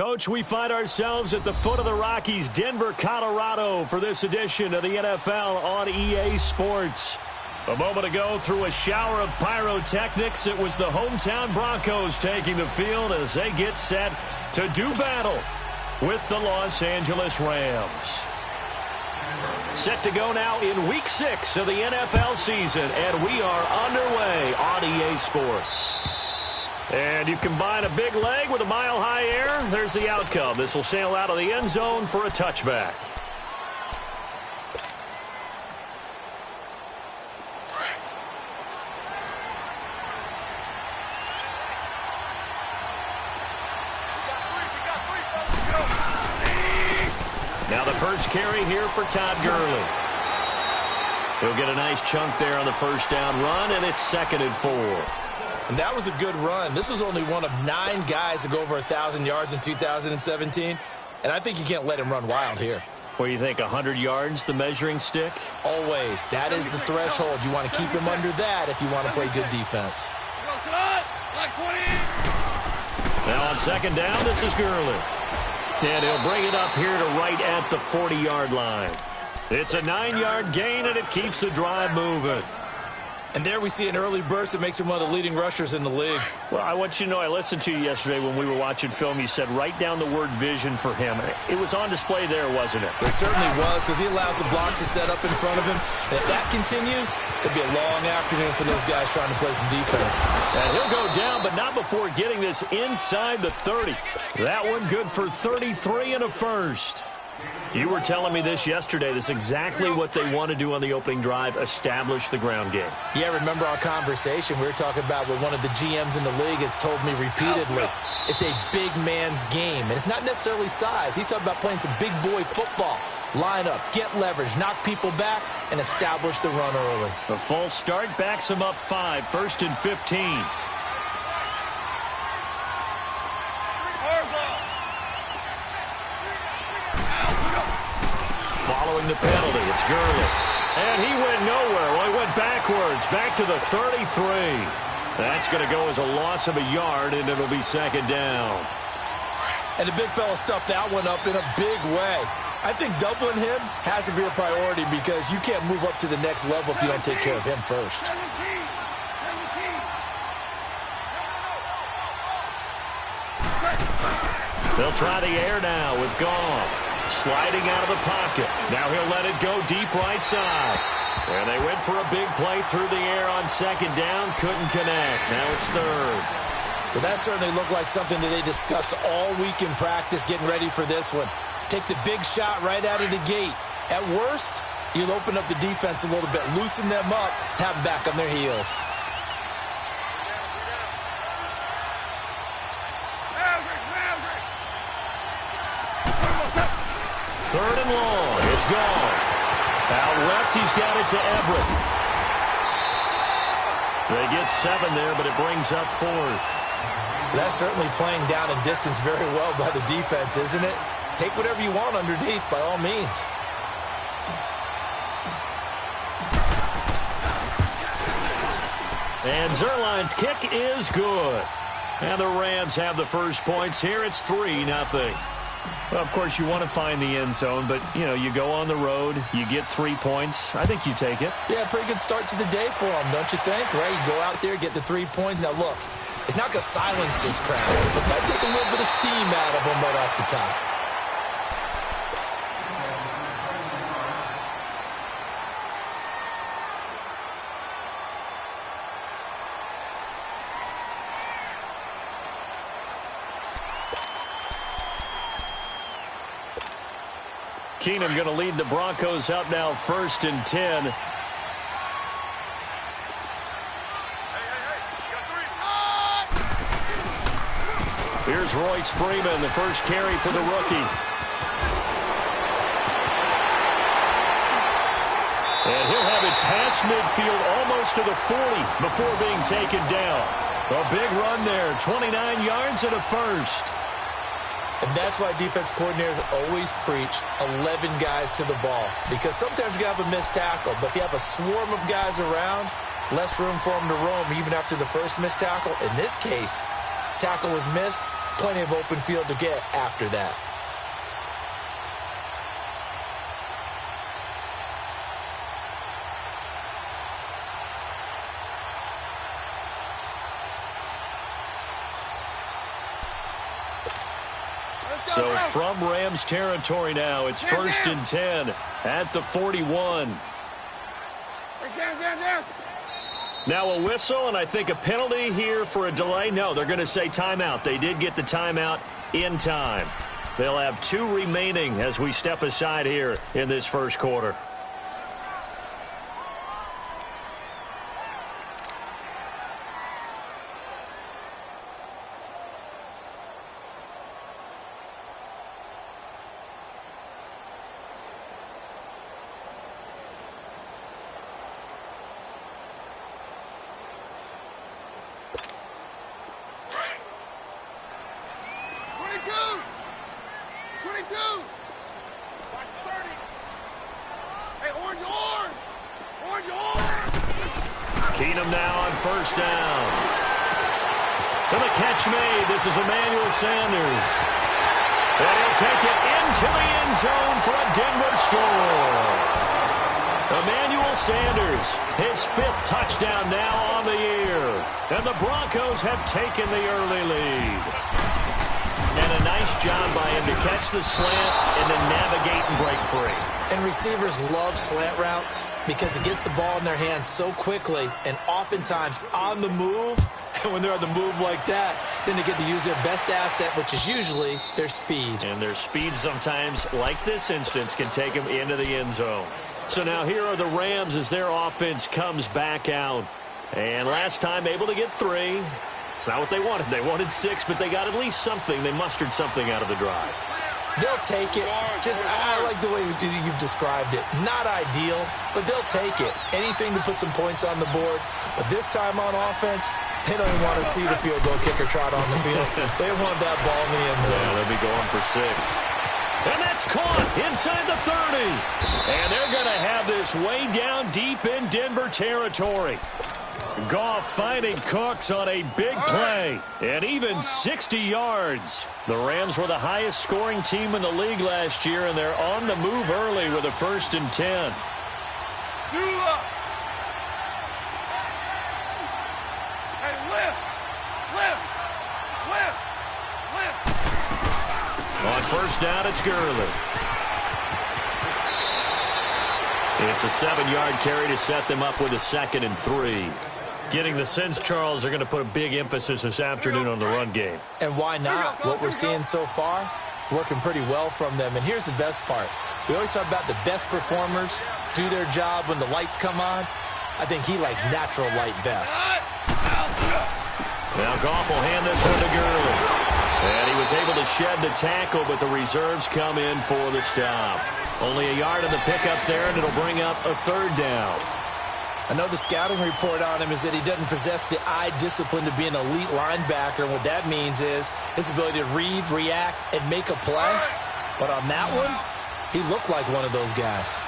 Coach, we find ourselves at the foot of the Rockies, Denver, Colorado, for this edition of the NFL on EA Sports. A moment ago, through a shower of pyrotechnics, it was the hometown Broncos taking the field as they get set to do battle with the Los Angeles Rams. Set to go now in Week 6 of the NFL season, and we are underway on EA Sports. And you combine a big leg with a mile-high air, there's the outcome. This will sail out of the end zone for a touchback. Now the first carry here for Todd Gurley. He'll get a nice chunk there on the first down run, and it's 2nd and 4. And that was a good run. This was only one of 9 guys to go over 1,000 yards in 2017. And I think you can't let him run wild here. What do you think, 100 yards, the measuring stick? Always. That is the threshold. You want to keep him under that if you want to play good defense. Now on 2nd down, this is Gurley. And he'll bring it up here to right at the 40-yard line. It's a 9-yard gain, and it keeps the drive moving. And there we see an early burst that makes him one of the leading rushers in the league. Well, I want you to know, I listened to you yesterday when we were watching film. You said write down the word vision for him. It was on display there, wasn't it? It certainly was, because he allows the blocks to set up in front of him. And if that continues, it'll be a long afternoon for those guys trying to play some defense. And he'll go down, but not before getting this inside the 30. That one good for 33 and a first. You were telling me this yesterday. This is exactly what they want to do on the opening drive, establish the ground game. Yeah, remember our conversation we were talking about with one of the GMs in the league has told me repeatedly, it's a big man's game. And it's not necessarily size. He's talking about playing some big boy football. Line up, get leverage, knock people back, and establish the run early. A false start backs him up 5, 1st and 15. Following the penalty, it's Gurley. And he went nowhere. Well, he went backwards, back to the 33. That's going to go as a loss of a yard, and it'll be 2nd down. And the big fella stuffed that one up in a big way. I think doubling him has to be a priority because you can't move up to the next level if you don't take care of him first. They'll try the air now with Goff. Sliding out of the pocket. Now he'll let it go deep right side. And they went for a big play through the air on 2nd down. Couldn't connect. Now it's 3rd. Well, that certainly looked like something that they discussed all week in practice getting ready for this one. Take the big shot right out of the gate. At worst, you'll open up the defense a little bit, loosen them up, have them back on their heels. 3rd and long. It's gone. Out left, he's got it to Everett. They get 7 there, but it brings up 4th. That's certainly playing down and distance very well by the defense, isn't it? Take whatever you want underneath, by all means. And Zerline's kick is good. And the Rams have the first points here. It's 3-0. Well, of course, you want to find the end zone, but, you know, you go on the road, you get 3 points. I think you take it. Yeah, pretty good start to the day for them, don't you think? Right? You go out there, get the 3 points. Now, look, it's not going to silence this crowd, but might take a little bit of steam out of them right off the top. Keenum going to lead the Broncos up now 1st and 10. Here's Royce Freeman, the first carry for the rookie. And he'll have it past midfield almost to the 40 before being taken down. A big run there, 29 yards and a first. And that's why defense coordinators always preach 11 guys to the ball. Because sometimes you have a missed tackle, but if you have a swarm of guys around, less room for them to roam even after the first missed tackle. In this case, tackle was missed, Plenty of open field to get after that. So from Rams territory now, it's 1st and 10 at the 41. Now a whistle, and I think a penalty here for a delay. No, they're going to say timeout. They did get the timeout in time. They'll have 2 remaining as we step aside here in this first quarter. Keenum now on first down. And the catch made. This is Emmanuel Sanders. And he'll take it into the end zone for a Denver score. Emmanuel Sanders, his 5th touchdown now on the year. And the Broncos have taken the early lead. And a nice job by him to catch the slant and then navigate and break free. And receivers love slant routes because it gets the ball in their hands so quickly and oftentimes on the move. And when they're on the move like that, then they get to use their best asset, which is usually their speed. And their speed sometimes, like this instance, can take them into the end zone. So now here are the Rams as their offense comes back out. And last time able to get 3. It's not what they wanted. They wanted 6, but they got at least something. They mustered something out of the drive. They'll take it. I like the way you've described it. Not ideal, but they'll take it. Anything to put some points on the board. But this time on offense, they don't even want to see the field goal kicker trot on the field. They want that ball in the end zone. Yeah, they'll be going for 6. And that's caught inside the 30. And they're going to have this way down deep in Denver territory. Goff finding Cooks on a big play, and even 60 yards. The Rams were the highest scoring team in the league last year, and they're on the move early with a 1st and 10. On first down, it's Gurley. It's a 7-yard carry to set them up with a 2nd and 3. Getting the sense, Charles, they're going to put a big emphasis this afternoon on the run game. And why not? What we're seeing so far is working pretty well from them. And here's the best part. We always talk about the best performers do their job when the lights come on. I think he likes natural light best. Now Goff will hand this one to Gurley. And he was able to shed the tackle, but the reserves come in for the stop. Only a yard in the pickup there, and it'll bring up a 3rd down. I know the scouting report on him is that he doesn't possess the eye discipline to be an elite linebacker. And what that means is his ability to read, react, and make a play. But on that one, he looked like one of those guys.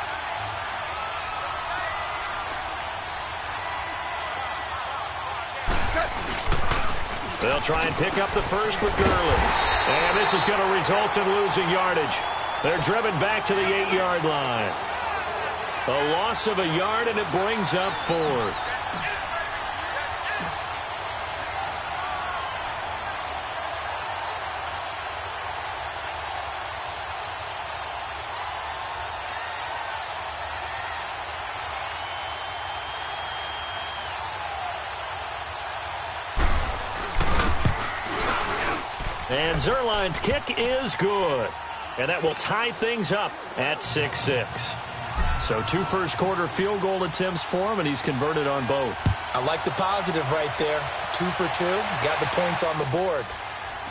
They'll try and pick up the first with Gurley. And this is going to result in losing yardage. They're driven back to the 8-yard line. A loss of a yard, and it brings up 4th. And Zerline's kick is good. And that will tie things up at 6-6. So 2 first-quarter field goal attempts for him, and he's converted on both. I like the positive right there. 2 for 2, got the points on the board.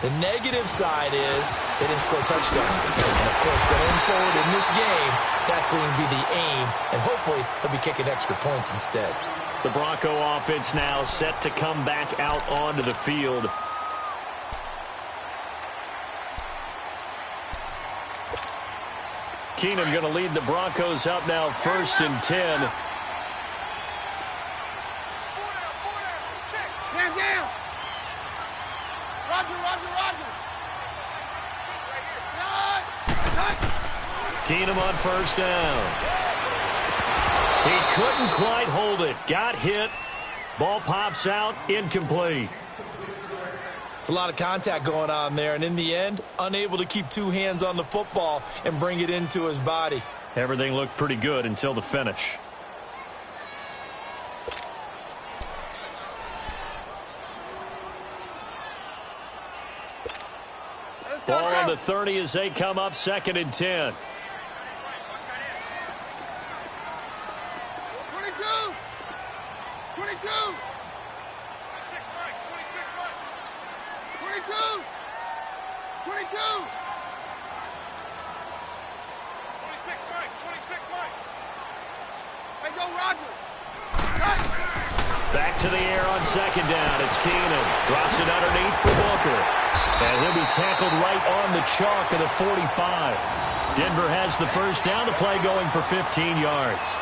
The negative side is they didn't score touchdowns. And, of course, going forward in this game, that's going to be the aim, and hopefully he'll be kicking extra points instead. The Bronco offense now set to come back out onto the field. Keenum going to lead the Broncos up now 1st and 10. Stand down. Roger. Keenum on first down. He couldn't quite hold it. Got hit. Ball pops out. Incomplete. It's a lot of contact going on there, and in the end, unable to keep two hands on the football and bring it into his body. Everything looked pretty good until the finish. Ball on the 30 as they come up 2nd and 10. 22! 22! 22! 22! 26, Mike! 26, Mike! Hey, go, Roger! Back to the air on 2nd down. It's Keenum. Drops it underneath for Booker. And he'll be tackled right on the chalk of the 45. Denver has the first down. The play going for 15 yards.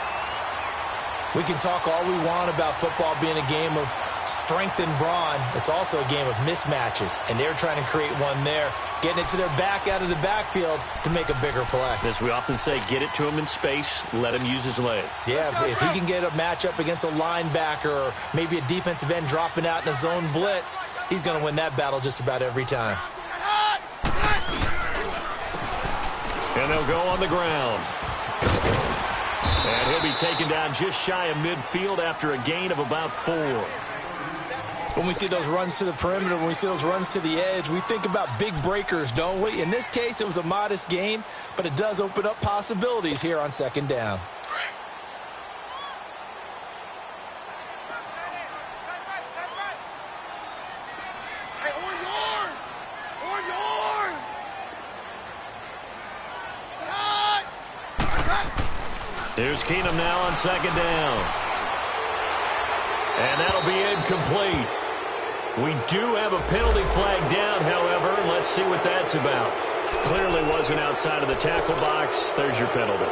We can talk all we want about football being a game of strength and brawn. It's also a game of mismatches, and they're trying to create one there, getting it to their back out of the backfield to make a bigger play. As we often say, get it to him in space, let him use his leg. Yeah, if he can get a matchup against a linebacker or maybe a defensive end dropping out in a zone blitz, he's going to win that battle just about every time. And they'll go on the ground. And he'll be taken down just shy of midfield after a gain of about 4. When we see those runs to the perimeter, when we see those runs to the edge, we think about big breakers, don't we? In this case, it was a modest gain, but it does open up possibilities here on 2nd down. Hey, on yours! On yours! Here's Keenum now on 2nd down. And that'll be incomplete. We do have a penalty flag down, however. Let's see what that's about. Clearly wasn't outside of the tackle box. There's your penalty.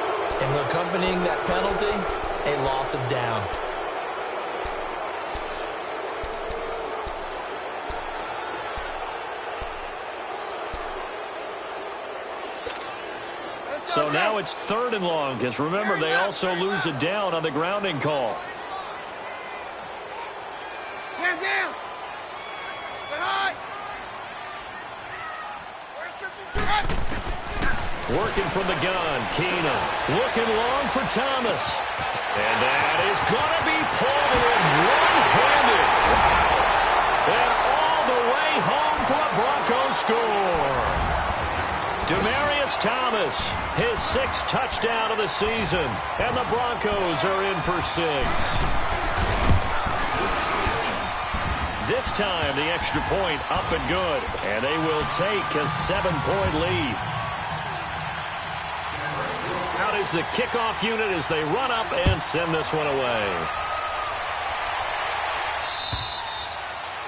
And accompanying that penalty, a loss of down. So now it's 3rd and long, because remember, they also lose a down on the grounding call. Hands down! Stay high! Working from the gun, Keenum. Looking long for Thomas. And that is going to be pulled in one-handed. And all the way home for a Broncos score. Demaryius Thomas, his 6th touchdown of the season. And the Broncos are in for 6. This time, the extra point up and good. And they will take a 7-point lead. Out is the kickoff unit as they run up and send this one away.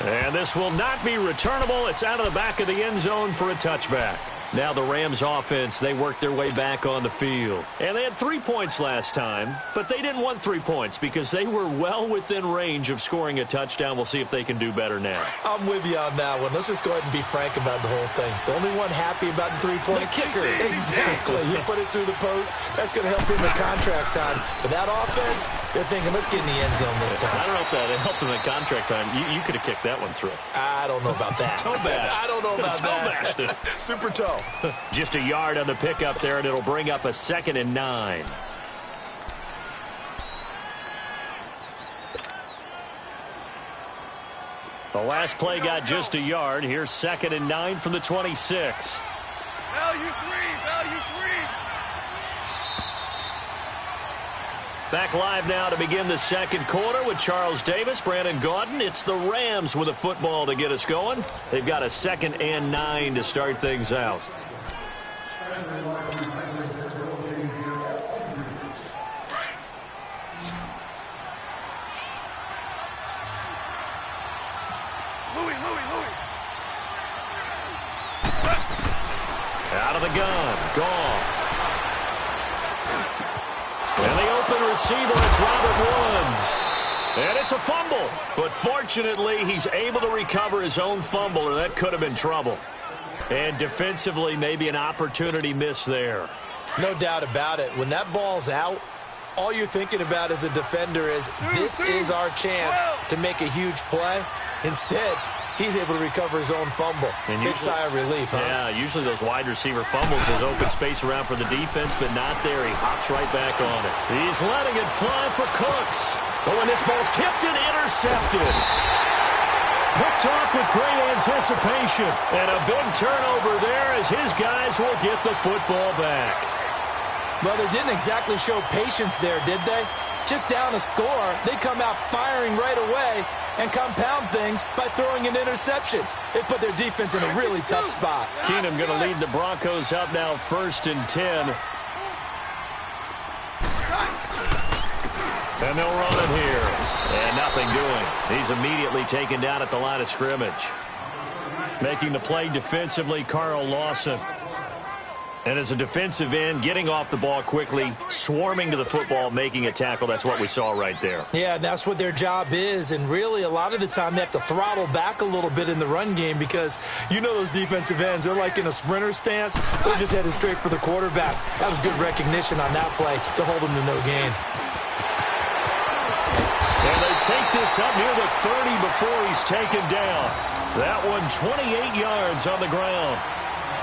And this will not be returnable. It's out of the back of the end zone for a touchback. Now the Rams offense, they worked their way back on the field. And they had 3 points last time, but they didn't want 3 points because they were well within range of scoring a touchdown. We'll see if they can do better now. I'm with you on that one. Let's just go ahead and be frank about the whole thing. The only one happy about the 3-point kicker. Exactly. You put it through the post. That's going to help him in contract time. But that offense, they're thinking, let's get in the end zone this time. I don't know if that helped him in contract time. You could have kicked that one through. I don't know about that. Toe bash. I don't know about toe that. Bashed it. Super toe. Just a yard on the pickup there, and it'll bring up a 2nd and 9. The last play got just a yard. Here's 2nd and 9 from the 26. Value 3! Value 3! Back live now to begin the 2nd quarter with Charles Davis, Brandon Gaudin. It's the Rams with a football to get us going. They've got a 2nd and 9 to start things out. Out of the gun, Goff. And the open receiver, it's Robert Woods. And it's a fumble. But fortunately, he's able to recover his own fumble, or that could have been trouble. And defensively, maybe an opportunity miss there. No doubt about it. When that ball's out, all you're thinking about as a defender is, this is our chance to make a huge play. Instead, he's able to recover his own fumble. And big sigh of relief, huh? Yeah, usually those wide receiver fumbles, there's open space around for the defense, but not there. He hops right back on it. He's letting it fly for Cooks. But when this ball's tipped and intercepted. Picked off with great anticipation. And a big turnover there as his guys will get the football back. Well, they didn't exactly show patience there, did they? Just down a score, they come out firing right away and compound things by throwing an interception. It put their defense in a really tough spot. Keenum going to lead the Broncos up now 1st and 10. And they'll run it here. And nothing doing. He's immediately taken down at the line of scrimmage. Making the play defensively, Carl Lawson. And as a defensive end, getting off the ball quickly, swarming to the football, making a tackle. That's what we saw right there. Yeah, that's what their job is. And really, a lot of the time, they have to throttle back a little bit in the run game because you know those defensive ends, they're like in a sprinter stance. They're just headed straight for the quarterback. That was good recognition on that play to hold them to no gain. And they take this up near the 30 before he's taken down. That one 28 yards on the ground.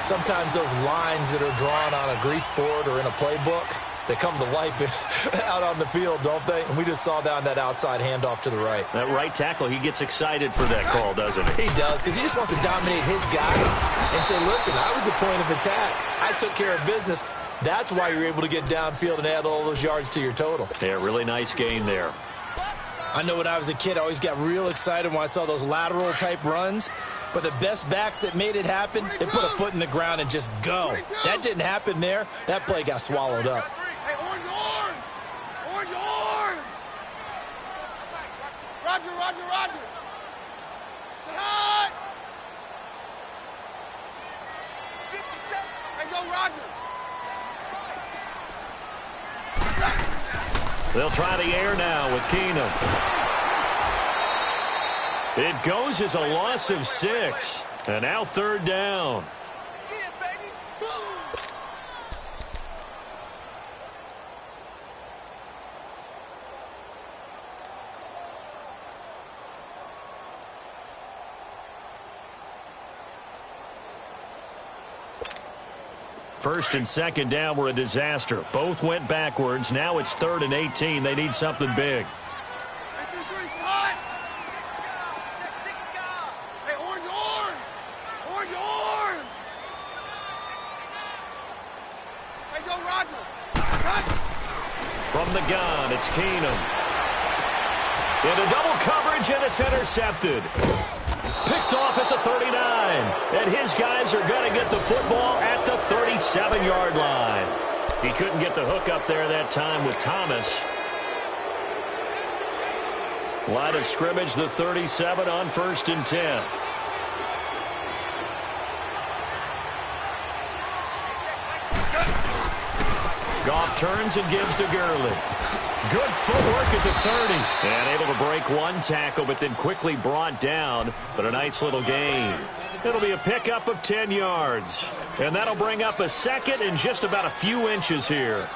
Sometimes those lines that are drawn on a grease board or in a playbook, they come to life out on the field, don't they? And we just saw down that outside handoff to the right. That right tackle, he gets excited for that call, doesn't he? He does, because he just wants to dominate his guy and say, listen, I was the point of attack. I took care of business. That's why you're able to get downfield and add all those yards to your total. Yeah, really nice gain there. I know when I was a kid, I always got real excited when I saw those lateral-type runs. But the best backs that made it happen, they put a foot in the ground and just go. That didn't happen there. That play got swallowed up. Hey, on yours! On yours! Roger, roger, roger! Get high! Hey, go, Roger! They'll try the air now with Keenum. It goes as a loss of 6. And now 3rd down. First and 2nd down were a disaster. Both went backwards. Now it's 3rd and 18. They need something big. From the gun, it's Keenum. Into double coverage, and it's intercepted. Picked off at the 39. And his guys are going to get the football at the 37-yard line. He couldn't get the hook up there that time with Thomas. Line of scrimmage, the 37 on 1st and 10. Goff turns and gives to Gurley. Good footwork at the 30. And able to break one tackle, but then quickly brought down. But a nice little gain. It'll be a pickup of 10 yards. And that'll bring up a 2nd and just about a few inches here.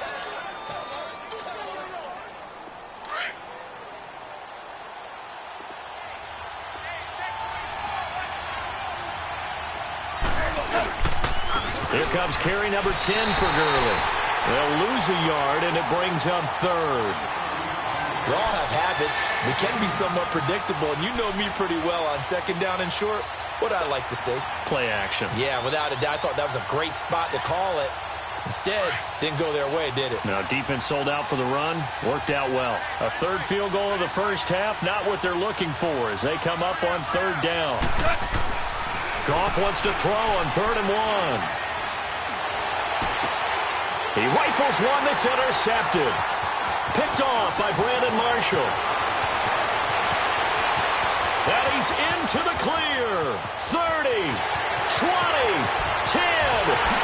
Here comes carry number 10 for Gurley. They'll lose a yard, and it brings up 3rd. We all have habits. We can be somewhat predictable, and you know me pretty well on 2nd down and short. What I like to say? Play action. Yeah, without a doubt. I thought that was a great spot to call it. Instead, didn't go their way, did it? Now, defense sold out for the run. Worked out well. A 3rd field goal of the first half, not what they're looking for as they come up on 3rd down. Goff wants to throw on 3rd and 1. He rifles one that's intercepted. Picked off by Brandon Marshall. And he's into the clear. 30, 20, 10,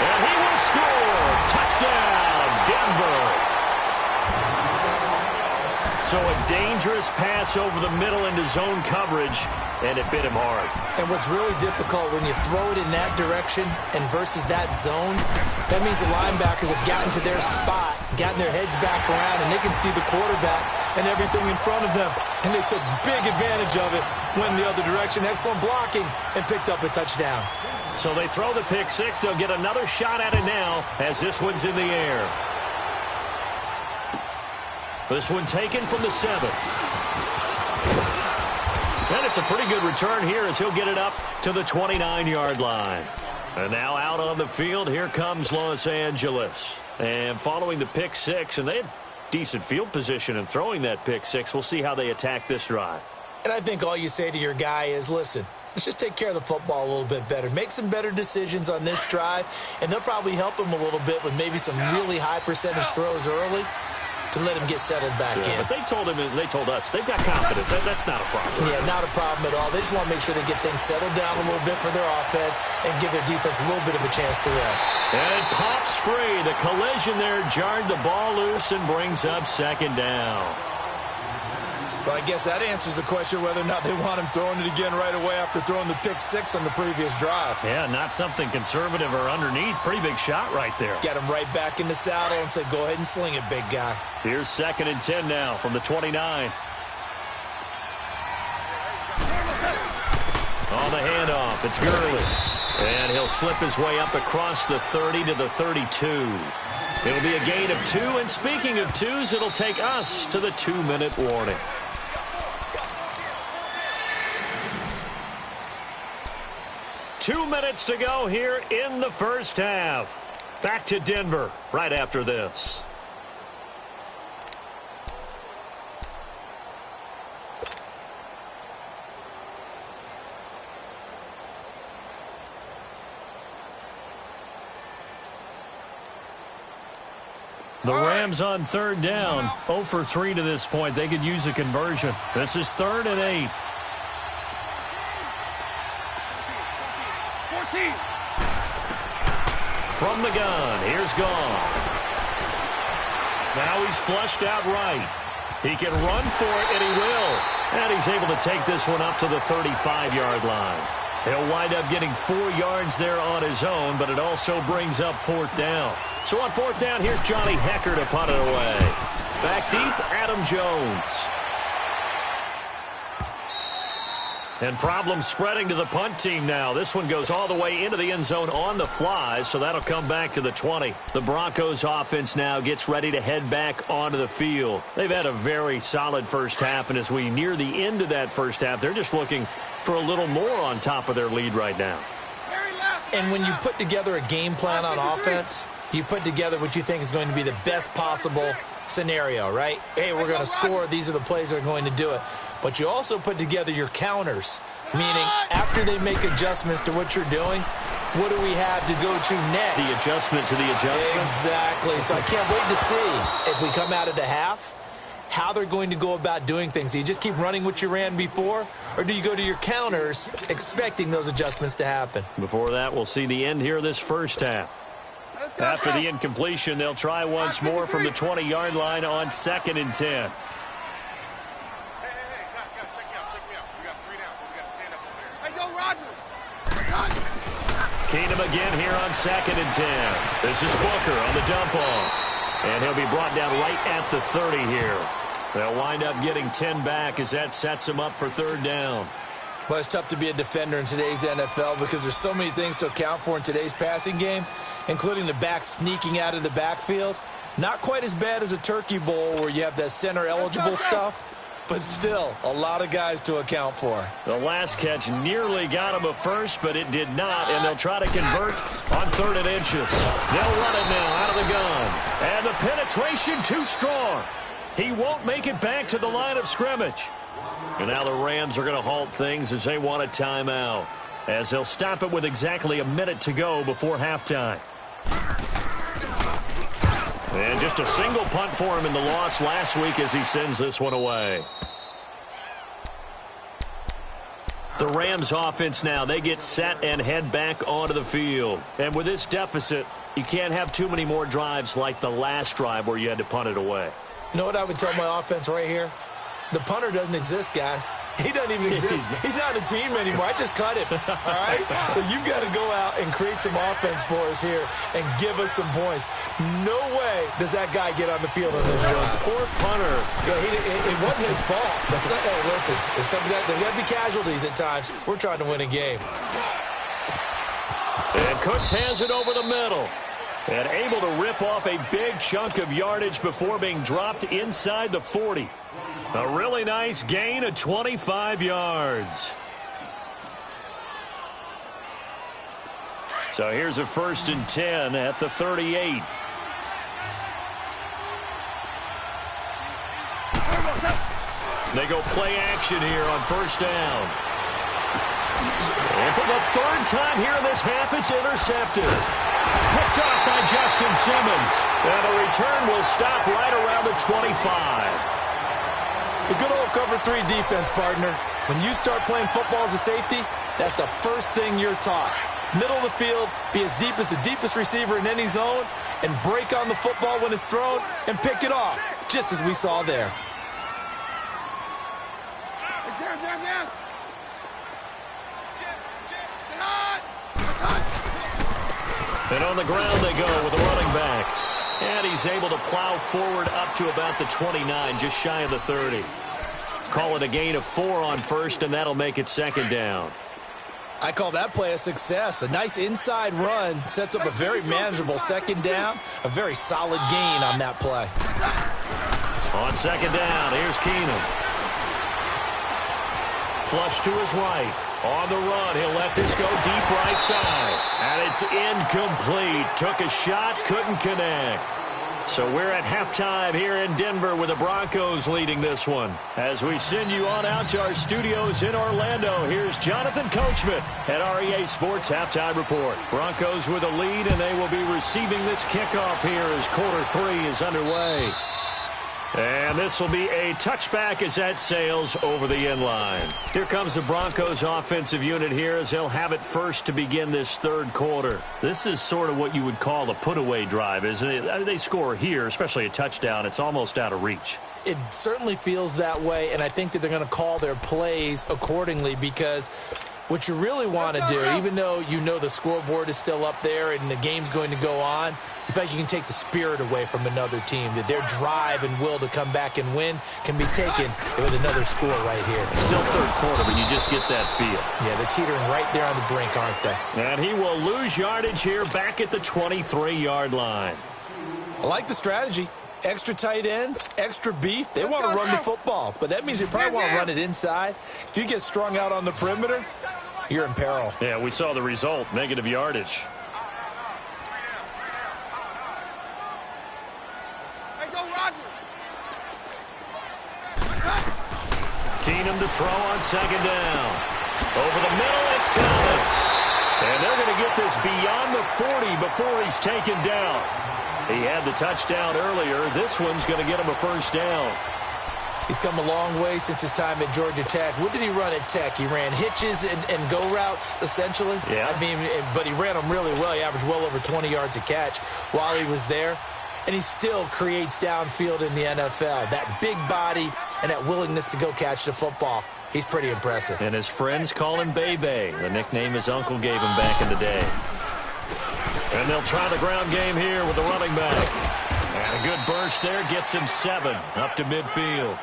and he will score. Touchdown, Denver. So a dangerous pass over the middle into zone coverage, and it bit him hard. And what's really difficult when you throw it in that direction and versus that zone, that means the linebackers have gotten to their spot, gotten their heads back around, and they can see the quarterback and everything in front of them. And they took big advantage of it, went the other direction, excellent blocking, and picked up a touchdown. So they throw the pick six. They'll get another shot at it now as this one's in the air. This one taken from the 7. And it's a pretty good return here as he'll get it up to the 29-yard line. And now out on the field, here comes Los Angeles. And following the pick six, and they had decent field position in throwing that pick six. We'll see how they attack this drive. And I think all you say to your guy is, listen, let's just take care of the football a little bit better. Make some better decisions on this drive, and they'll probably help him a little bit with maybe some really high percentage throws early to let him get settled back in. But they told us they've got confidence. That's not a problem. Yeah, not a problem at all. They just want to make sure they get things settled down a little bit for their offense and give their defense a little bit of a chance to rest. And pops free. The collision there jarred the ball loose and brings up second down. Well, I guess that answers the question whether or not they want him throwing it again right away after throwing the pick six on the previous drive. Yeah, not something conservative or underneath. Pretty big shot right there. Get him right back in the saddle and say, go ahead and sling it, big guy. Here's 2nd and 10 now from the 29. On the handoff, it's Gurley. And he'll slip his way up across the 30 to the 32. It'll be a gain of 2, and speaking of 2s, it'll take us to the 2-minute warning. 2 minutes to go here in the first half. Back to Denver right after this. The Rams on 3rd down. 0 for 3 to this point. They could use a conversion. This is 3rd and 8. From the gun, here's Goff. Now he's flushed out right. He can run for it, and he will. And he's able to take this one up to the 35-yard line. He'll wind up getting 4 yards there on his own, but it also brings up 4th down. So on 4th down, here's Johnny Hecker to punt it away. Back deep, Adam Jones. And problems spreading to the punt team now. This one goes all the way into the end zone on the fly, so that'll come back to the 20. The Broncos offense now gets ready to head back onto the field. They've had a very solid first half, and as we near the end of that first half, they're just looking for a little more on top of their lead right now. And when you put together a game plan on offense, you put together what you think is going to be the best possible scenario, right? Hey, we're going to score. These are the plays that are going to do it. But you also put together your counters, meaning after they make adjustments to what you're doing, what do we have to go to next? The adjustment to the adjustment? Exactly. So I can't wait to see if we come out of the half, how they're going to go about doing things. Do you just keep running what you ran before, or do you go to your counters expecting those adjustments to happen? Before that, we'll see the end here of this first half. After the incompletion, they'll try once more from the 20-yard line on 2nd and 10. Keenum again here on 2nd and 10. This is Booker on the dump off. And he'll be brought down right at the 30 here. They'll wind up getting 10 back as that sets him up for 3rd down. Well, it's tough to be a defender in today's NFL because there's so many things to account for in today's passing game, including the back sneaking out of the backfield. Not quite as bad as a turkey bowl where you have that center-eligible stuff, but still a lot of guys to account for. The last catch nearly got him a first, but it did not, and they'll try to convert on 3rd and inches. They'll run it now out of the gun, and the penetration too strong. He won't make it back to the line of scrimmage. And now the Rams are going to halt things as they want a timeout, as they'll stop it with exactly a minute to go before halftime. And just a single punt for him in the loss last week as he sends this one away. The Rams offense now, they get set and head back onto the field. And with this deficit, you can't have too many more drives like the last drive where you had to punt it away. You know what I would tell my offense right here? The punter doesn't exist, guys. He doesn't even exist. He's not a team anymore. I just cut him, all right? So you've got to go out and create some offense for us here and give us some points. No way does that guy get on the field on this drive. Poor punter. Yeah, it wasn't his fault. Hey, listen, there's got to be casualties at times. We're trying to win a game. And Cooks has it over the middle. And able to rip off a big chunk of yardage before being dropped inside the 40. A really nice gain of 25 yards. So here's a 1st and 10 at the 38. They go play action here on 1st down. And for the 3rd time here in this half, it's intercepted. Picked off by Justin Simmons. And the return will stop right around the 25. The good old cover 3 defense, partner. When you start playing football as a safety, that's the first thing you're taught. Middle of the field, be as deep as the deepest receiver in any zone, and break on the football when it's thrown and pick it off, just as we saw there. And on the ground they go with a running back. And he's able to plow forward up to about the 29, just shy of the 30. Call it a gain of 4 on 1st, and that'll make it 2nd down. I call that play a success. A nice inside run sets up a very manageable 2nd down. A very solid gain on that play. On 2nd down, here's Keenum. Flush to his right. On the run, he'll let this go deep right side. And it's incomplete. Took a shot, couldn't connect. So we're at halftime here in Denver with the Broncos leading this one. As we send you on out to our studios in Orlando, here's Jonathan Coachman at REA Sports Halftime Report. Broncos with a lead, and they will be receiving this kickoff here as quarter 3 is underway. And this will be a touchback as that sails over the end line. Here comes the Broncos offensive unit here as they'll have it first to begin this 3rd quarter. This is sort of what you would call a put-away drive, isn't it? I mean, they score here, especially a touchdown. It's almost out of reach. It certainly feels that way, and I think that they're going to call their plays accordingly because what you really want to do, even though you know the scoreboard is still up there and the game's going to go on, you think you can take the spirit away from another team, that their drive and will to come back and win can be taken with another score right here. Still 3rd quarter, but you just get that feel. Yeah, they're teetering right there on the brink, aren't they? And he will lose yardage here back at the 23-yard line. I like the strategy. Extra tight ends, extra beef. They want to run the football, but that means they probably want to run it inside. If you get strung out on the perimeter, you're in peril. Yeah, we saw the result, negative yardage. Keenum to throw on 2nd down. Over the middle, it's Thomas. And they're going to get this beyond the 40 before he's taken down. He had the touchdown earlier. This one's going to get him a 1st down. He's come a long way since his time at Georgia Tech. What did he run at Tech? He ran hitches and go routes, essentially. Yeah. I mean, but he ran them really well. He averaged well over 20 yards a catch while he was there. And he still creates downfield in the NFL. That big body and that willingness to go catch the football. He's pretty impressive. And his friends call him Bebe, the nickname his uncle gave him back in the day. And they'll try the ground game here with the running back. And a good burst there gets him 7 up to midfield.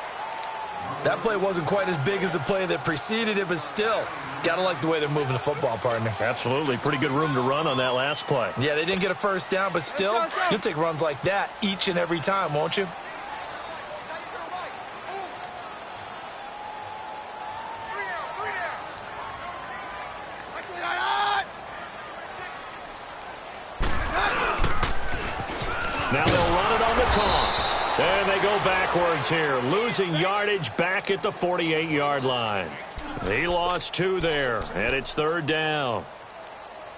That play wasn't quite as big as the play that preceded it, but still, got to like the way they're moving the football, partner. Absolutely. Pretty good room to run on that last play. Yeah, they didn't get a 1st down, but still, you'll take runs like that each and every time, won't you? Now they'll run it on the toss. And they go backwards here, losing yardage back at the 48-yard line. He lost 2 there, and it's 3rd down.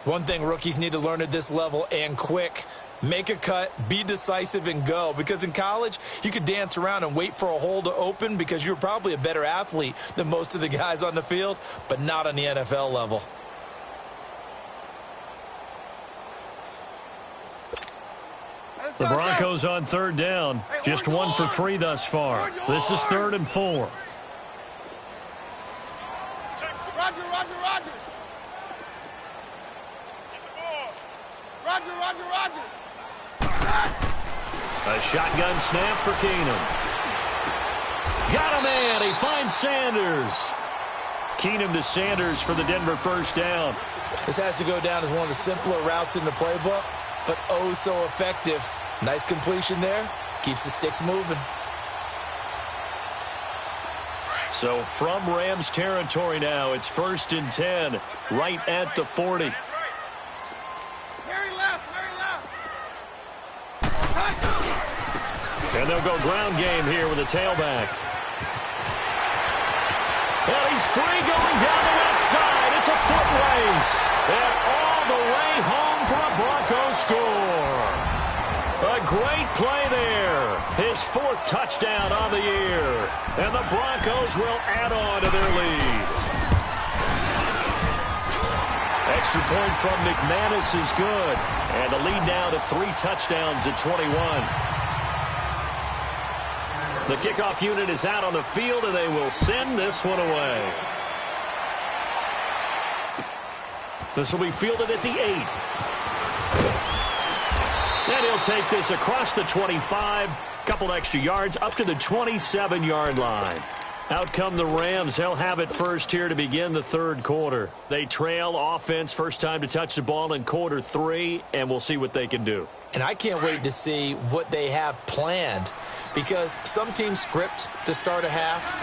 One thing rookies need to learn at this level, and quick, make a cut, be decisive, and go. Because in college, you could dance around and wait for a hole to open because you're probably a better athlete than most of the guys on the field, but not on the NFL level. The Broncos on third down. Just 1 for 3 thus far. This is 3rd and 4. Roger, roger, roger. Roger, roger, roger. A shotgun snap for Keenum. Got a man. He finds Sanders. Keenum to Sanders for the Denver first down. This has to go down as one of the simpler routes in the playbook, but oh so effective. Nice completion there. Keeps the sticks moving. So from Rams territory now, it's 1st and 10, right at the 40. Very left, very left. And they'll go ground game here with a tailback. And he's free going down the left side. It's a foot race. And all the way home for a Broncos score. A great play there. His 4th touchdown on the year. And the Broncos will add on to their lead. Extra point from McManus is good. And the lead now to 3 touchdowns at 21. The kickoff unit is out on the field, and they will send this one away. This will be fielded at the 8. And he'll take this across the 25, couple extra yards, up to the 27-yard line. Out come the Rams. They'll have it first here to begin the 3rd quarter. They trail offense, first time to touch the ball in quarter 3, and we'll see what they can do. And I can't wait to see what they have planned, because some teams script to start a half.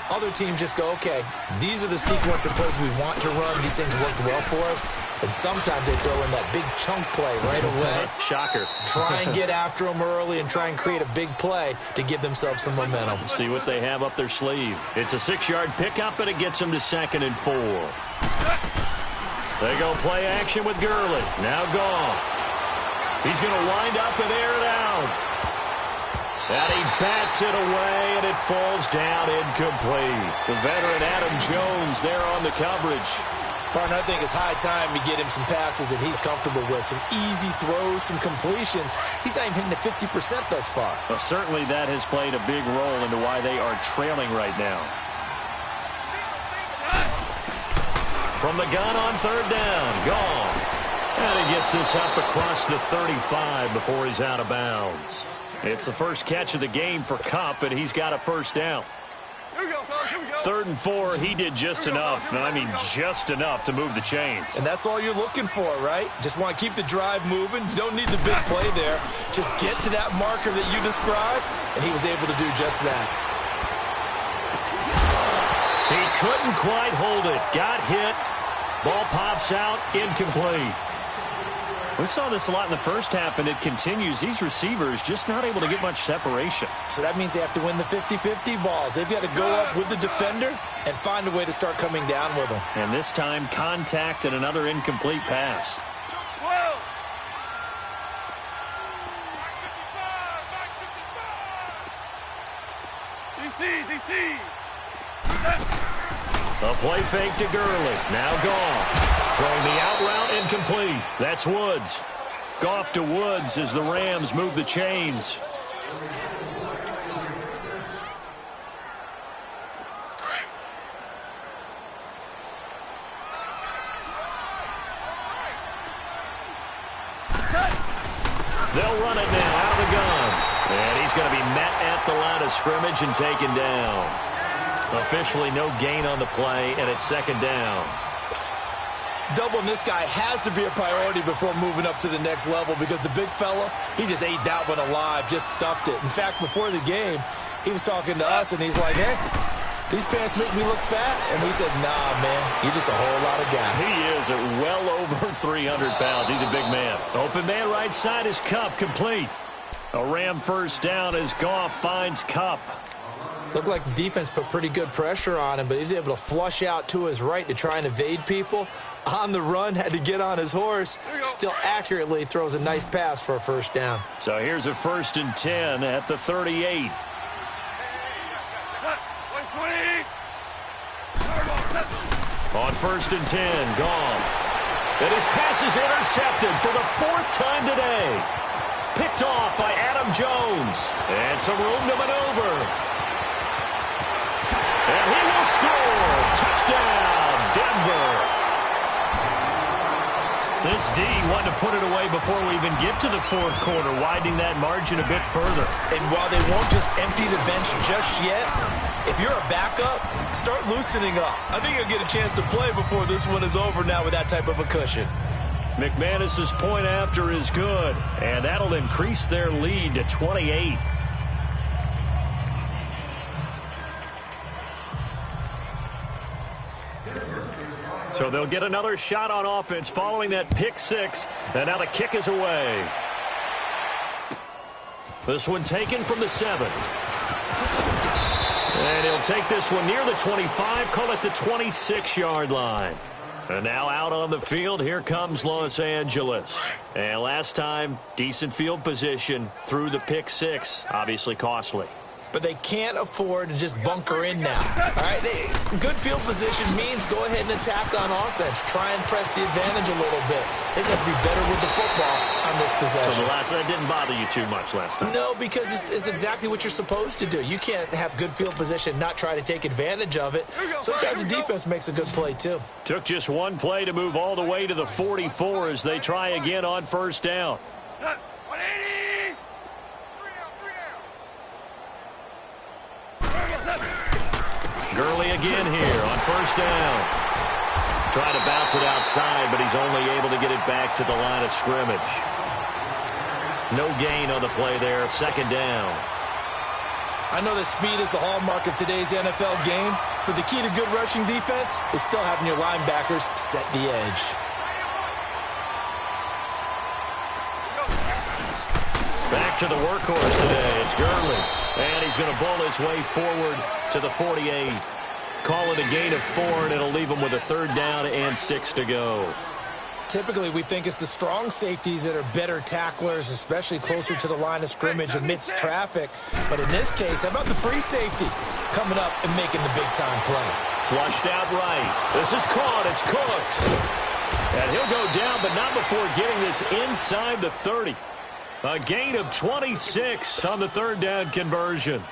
Other teams just go, okay, these are the sequence of plays we want to run. These things worked well for us. And sometimes they throw in that big chunk play right away. Shocker. Try and get after them early and try and create a big play to give themselves some momentum. See what they have up their sleeve. It's a 6-yard pickup, and it gets them to 2nd and 4. They go play action with Gurley. Now Goff. He's going to wind up and air it out. And he bats it away, and it falls down incomplete. The veteran Adam Jones there on the coverage. Partner, I think it's high time to get him some passes that he's comfortable with. Some easy throws, some completions. He's not even hitting the 50% thus far. Well, certainly that has played a big role into why they are trailing right now. From the gun on 3rd down, Goff. And he gets this up across the 35 before he's out of bounds. It's the first catch of the game for Kupp, and he's got a first down. Here we go, fellas, here we go. 3rd and 4, he did just enough, and I mean just enough to move the chains. And that's all you're looking for, right? Just want to keep the drive moving. You don't need the big play there. Just get to that marker that you described, and he was able to do just that. He couldn't quite hold it. Got hit. Ball pops out, incomplete. We saw this a lot in the first half, and it continues. These receivers just not able to get much separation. So that means they have to win the 50-50 balls. They've got to go up with the defender and find a way to start coming down with them. And this time, contact and another incomplete pass. 12. DC. A play fake to Gurley. Now Goff. Throwing the out route, incomplete. That's Woods. Goff to Woods as the Rams move the chains. They'll run it now out of the gun. And he's going to be met at the line of scrimmage and taken down. Officially no gain on the play, and it's 2nd down. Doubling this guy has to be a priority before moving up to the next level, because the big fella, he just ate that one alive, just stuffed it. In fact, before the game, he was talking to us, and he's like, hey, these pants make me look fat. And we said, nah, man, you're just a whole lot of guy. He is at well over 300 pounds. He's a big man. Open man right side is Kupp, complete. A Ram first down as Goff finds Kupp. Looked like the defense put pretty good pressure on him, but he's able to flush out to his right to try and evade people. On the run, had to get on his horse. Still accurately throws a nice pass for a first down. So here's a 1st and 10 at the 38. On 1st and 10, Goff. And his pass is intercepted for the 4th time today. Picked picked off by Adam Jones. And some room to maneuver. And he will score. Touchdown, Denver. This D wanted to put it away before we even get to the fourth quarter, widening that margin a bit further. And while they won't just empty the bench just yet, if you're a backup, start loosening up. I think you'll get a chance to play before this one is over now with that type of a cushion. McManus's point after is good, and that'll increase their lead to 28. So they'll get another shot on offense following that pick six, and now the kick is away. This one taken from the 7. And he'll take this one near the 25, call it the 26-yard line. And now out on the field, here comes Los Angeles. And last time, decent field position through the pick six, obviously costly. But they can't afford to just bunker in now. All right, good field position means go ahead and attack on offense. Try and press the advantage a little bit. They just have to be better with the football on this possession. So that didn't bother you too much last time? No, because it's exactly what you're supposed to do. You can't have good field position, not try to take advantage of it. Sometimes the defense makes a good play, too. Took just one play to move all the way to the 44 as they try again on first down. 180! Gurley again here on first down. Trying to bounce it outside, but he's only able to get it back to the line of scrimmage. No gain on the play there. Second down. I know that speed is the hallmark of today's NFL game, but the key to good rushing defense is still having your linebackers set the edge. Back to the workhorse today. It's Gurley. And he's going to bowl his way forward to the 48. Call it a gain of 4, and it'll leave him with a third down and 6 to go. Typically, we think it's the strong safeties that are better tacklers, especially closer to the line of scrimmage amidst traffic. But in this case, how about the free safety coming up and making the big-time play? Flushed out right. This is caught. It's Cooks. And he'll go down, but not before getting this inside the 30. A gain of 26 on the third down conversion.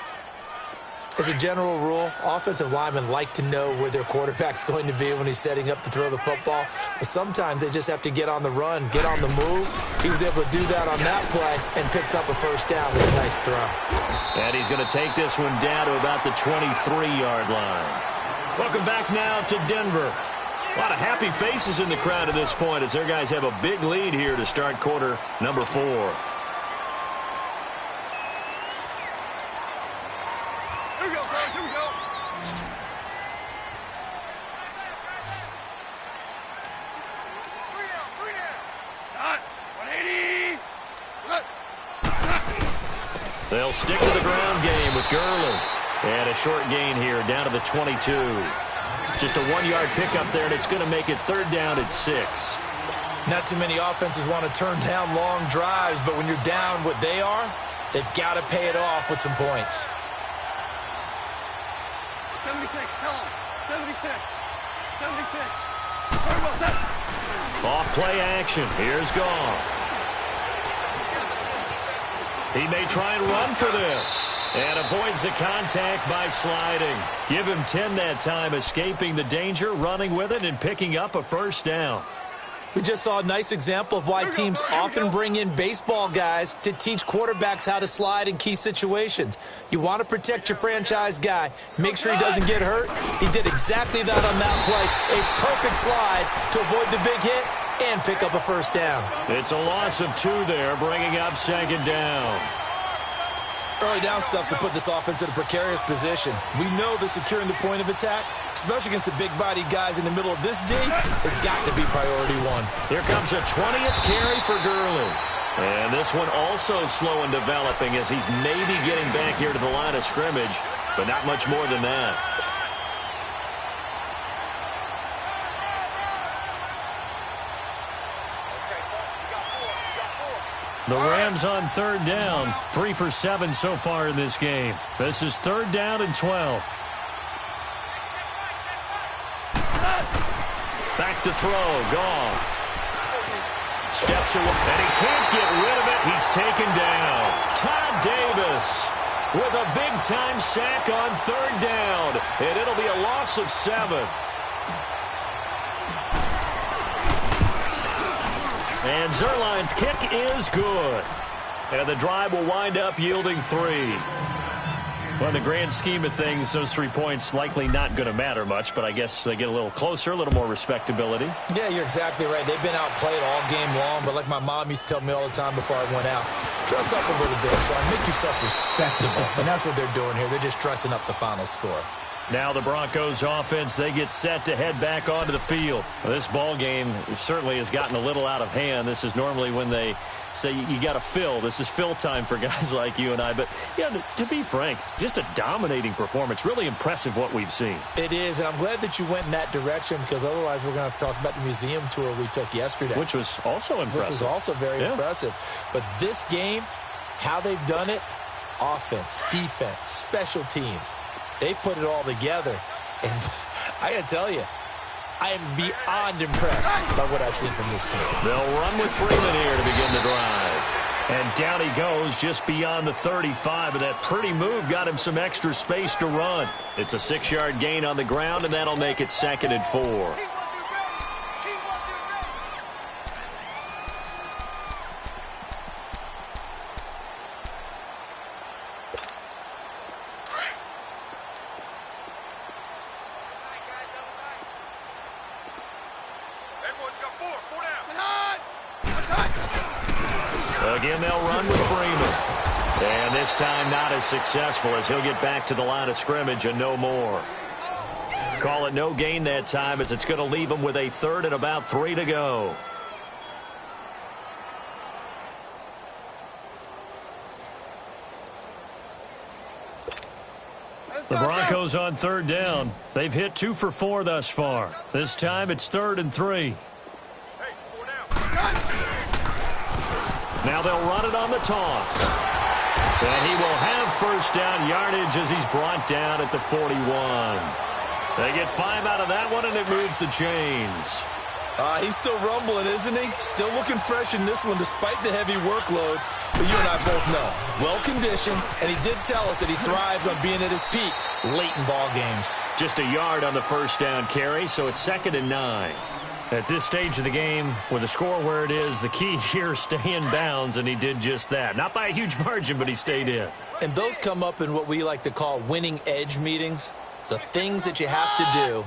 As a general rule, offensive linemen like to know where their quarterback's going to be when he's setting up to throw the football. But sometimes they just have to get on the run, get on the move. He was able to do that on that play and picks up a first down with a nice throw. And he's going to take this one down to about the 23-yard line. Welcome back now to Denver. A lot of happy faces in the crowd at this point as their guys have a big lead here to start quarter number 4. They'll stick to the ground game with Gurley. And a short gain here down to the 22. Just a 1-yard pickup there, and it's going to make it third down at 6. Not too many offenses want to turn down long drives, but when you're down what they are, they've got to pay it off with some points. 76, tell him. 76. 76. Off play action. Here's Goff. He may try and run for this. And avoids the contact by sliding. Give him 10 that time, escaping the danger, running with it, and picking up a first down. We just saw a nice example of why teams often bring in baseball guys to teach quarterbacks how to slide in key situations. You want to protect your franchise guy. Make sure he doesn't get hurt. He did exactly that on that play. A perfect slide to avoid the big hit and pick up a first down. It's a loss of 2 there, bringing up second down. Early down stuff to put this offense in a precarious position. We know that securing the point of attack, especially against the big-bodied guys in the middle of this D, has got to be priority 1. Here comes a 20th carry for Gurley. And this one also slow in developing as he's maybe getting back here to the line of scrimmage, but not much more than that. The Rams on third down, 3 for 7 so far in this game. This is third down and 12. Back to throw, Goff. steps away, and he can't get rid of it. He's taken down. Todd Davis with a big-time sack on 3rd down, and it'll be a loss of 7. And Zerline's kick is good. And the drive will wind up yielding 3. Well, in the grand scheme of things, those 3 points likely not going to matter much, but I guess they get a little closer, a little more respectability. Yeah, you're exactly right. They've been outplayed all game long, but like my mom used to tell me all the time before I went out, dress up a little bit, son. Make yourself respectable. And that's what they're doing here. They're just dressing up the final score. Now the Broncos offense, they get set to head back onto the field. Well, this ball game certainly has gotten a little out of hand. This is normally when they say you got to fill. This is fill time for guys like you and I. But, yeah, to be frank, just a dominating performance. Really impressive what we've seen. It is, and I'm glad that you went in that direction because otherwise we're going to have to talk about the museum tour we took yesterday. Which was also impressive. Which was also very impressive. But this game, how they've done it, offense, defense, special teams, they put it all together. And I got to tell you, I am beyond impressed by what I've seen from this team. They'll run with Freeman here to begin the drive. And down he goes just beyond the 35. And that pretty move got him some extra space to run. It's a 6-yard gain on the ground, and that'll make it 2nd and 4. Again, they'll run with Freeman. And this time not as successful as he'll get back to the line of scrimmage and no more. Call it no gain that time as it's going to leave him with a 3rd and about 3 to go. The Broncos on 3rd down. They've hit 2 for 4 thus far. This time it's 3rd and 3. Now they'll run it on the toss. And he will have 1st down yardage as he's brought down at the 41. They get 5 out of that one, and it moves the chains. He's still rumbling, isn't he? Still looking fresh in this one despite the heavy workload. But you and I both know, well-conditioned, and he did tell us that he thrives on being at his peak late in ball games. Just a yard on the 1st down carry, so it's 2nd and 9. At this stage of the game, with the score where it is, the key here is stay in bounds, and he did just that. Not by a huge margin, but he stayed in. And those come up in what we like to call winning edge meetings. The things that you have to do,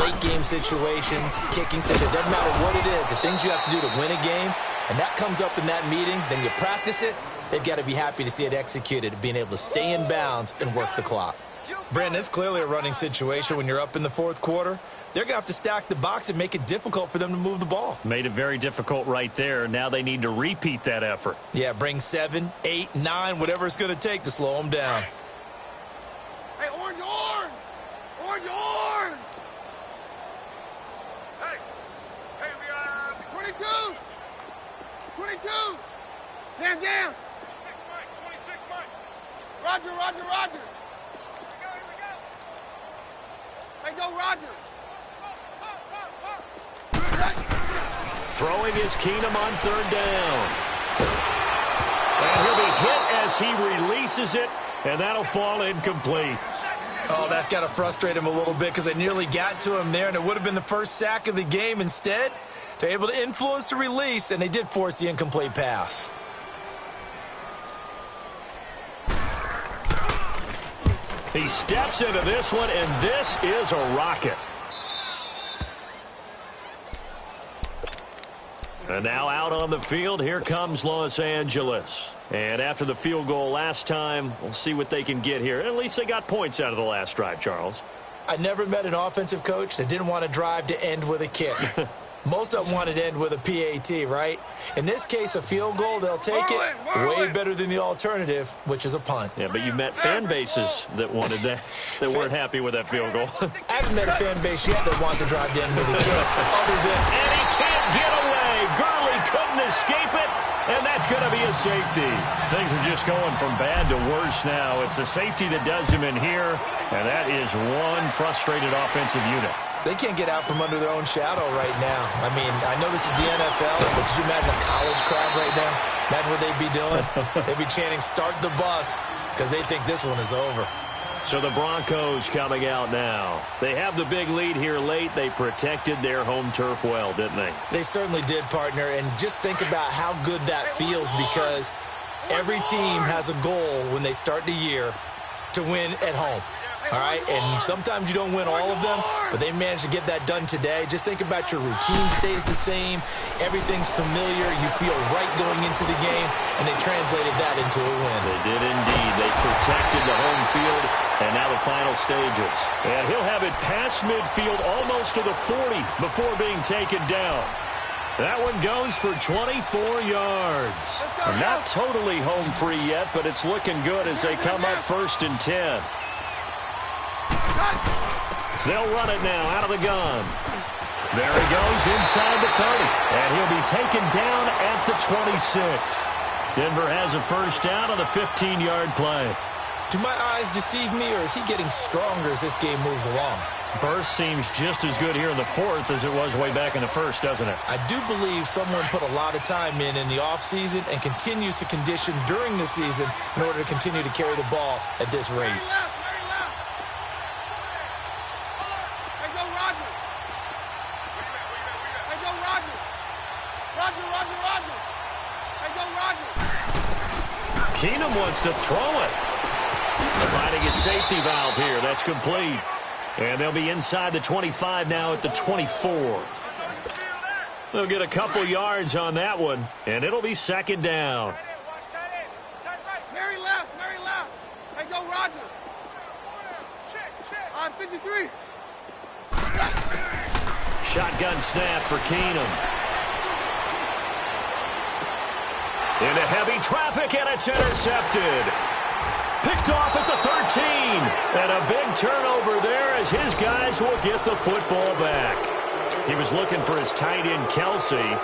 late game situations, kicking situations, doesn't matter what it is, the things you have to do to win a game, and that comes up in that meeting, then you practice it, they've got to be happy to see it executed, being able to stay in bounds and work the clock. Brandon, it's clearly a running situation when you're up in the 4th quarter. They're going to have to stack the box and make it difficult for them to move the ball. Made it very difficult right there. Now they need to repeat that effort. Yeah, bring 7, 8, 9, whatever it's going to take to slow them down. Hey, orange, orange! Orange, orange! Hey, we got 22! 22! Jam, jam! 26 Mike! Roger! Here we go! Hey, go, Roger! Throwing is Keenum on 3rd down. And he'll be hit as he releases it, and that'll fall incomplete. Oh, that's got to frustrate him a little bit because they nearly got to him there, and it would have been the first sack of the game. Instead, they're able to influence the release, and they did force the incomplete pass. He steps into this one, and this is a rocket. And now out on the field, here comes Los Angeles. And after the field goal last time, we'll see what they can get here. At least they got points out of the last drive, Charles. I never met an offensive coach that didn't want to drive to end with a kick. Most of them wanted to end with a PAT, right? In this case, a field goal, they'll take it way better than the alternative, which is a punt. Yeah, but you met fan bases that wanted that, that weren't happy with that field goal. I haven't met a fan base yet that wants to drive to end with a kick. And he can't get away. Gurley couldn't escape it, and that's going to be a safety. Things are just going from bad to worse now. It's a safety that does him in here, and that is one frustrated offensive unit. They can't get out from under their own shadow right now. I mean, I know this is the NFL, but could you imagine a college crowd right now? Imagine what they'd be doing. They'd be chanting, "Start the bus," because they think this one is over. So the Broncos coming out now. They have the big lead here late. They protected their home turf well, didn't they? They certainly did, partner. And just think about how good that feels, because every team has a goal when they start the year to win at home. All right, and sometimes you don't win all of them, but they managed to get that done today. Just think about your routine stays the same. Everything's familiar. You feel right going into the game, and they translated that into a win. They did indeed. They protected the home field, and now the final stages. And he'll have it past midfield almost to the 40 before being taken down. That one goes for 24 yards. Not totally home free yet, but it's looking good as they come up 1st and 10. They'll run it now out of the gun. There he goes inside the 30. And he'll be taken down at the 26. Denver has a first down on the 15-yard play. Do my eyes deceive me, or is he getting stronger as this game moves along? Burst seems just as good here in the 4th as it was way back in the 1st, doesn't it? I do believe someone put a lot of time in the offseason and continues to condition during the season in order to continue to carry the ball at this rate. Keenum wants to throw it. Providing a safety valve here. That's complete. And they'll be inside the 25 now at the 24. They'll get a couple yards on that one, and it'll be 2nd down. Mary left. Hey, go Roger. On 53. Shotgun snap for Keenum. Into heavy traffic, and it's intercepted. Picked off at the 13. And a big turnover there as his guys will get the football back. He was looking for his tight end, Kelsey.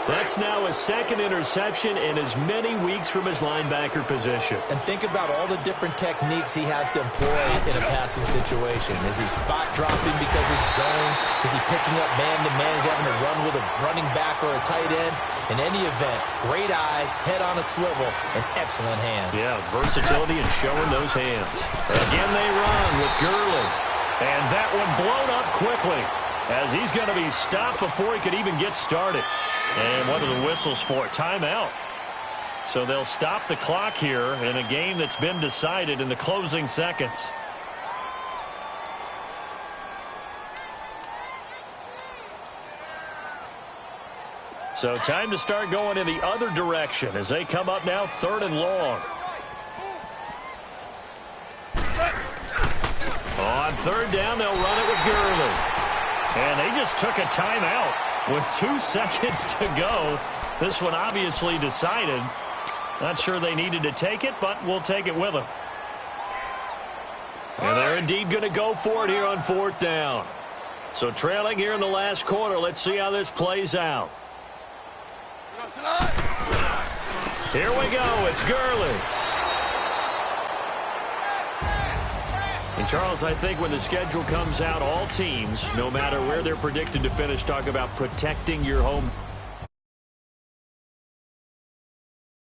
That's now his 2nd interception in as many weeks from his linebacker position. And think about all the different techniques he has to employ in a passing situation. Is he spot dropping because it's zone? Is he picking up man-to-man? Is he having to run with a running back or a tight end? In any event, great eyes, head on a swivel, and excellent hands. Yeah, versatility and showing those hands. Again, they run with Gurley. And that one blown up quickly as he's going to be stopped before he could even get started. And what are the whistles for? Timeout. So they'll stop the clock here in a game that's been decided in the closing seconds. So time to start going in the other direction as they come up now 3rd and long. On 3rd down, they'll run it with Gurley. And they just took a timeout with 2 seconds to go. This one obviously decided. Not sure they needed to take it, but we'll take it with them. And they're indeed going to go for it here on 4th down. So trailing here in the last quarter. Let's see how this plays out. Here we go. It's Gurley. And, Charles, I think when the schedule comes out, all teams, no matter where they're predicted to finish, talk about protecting your home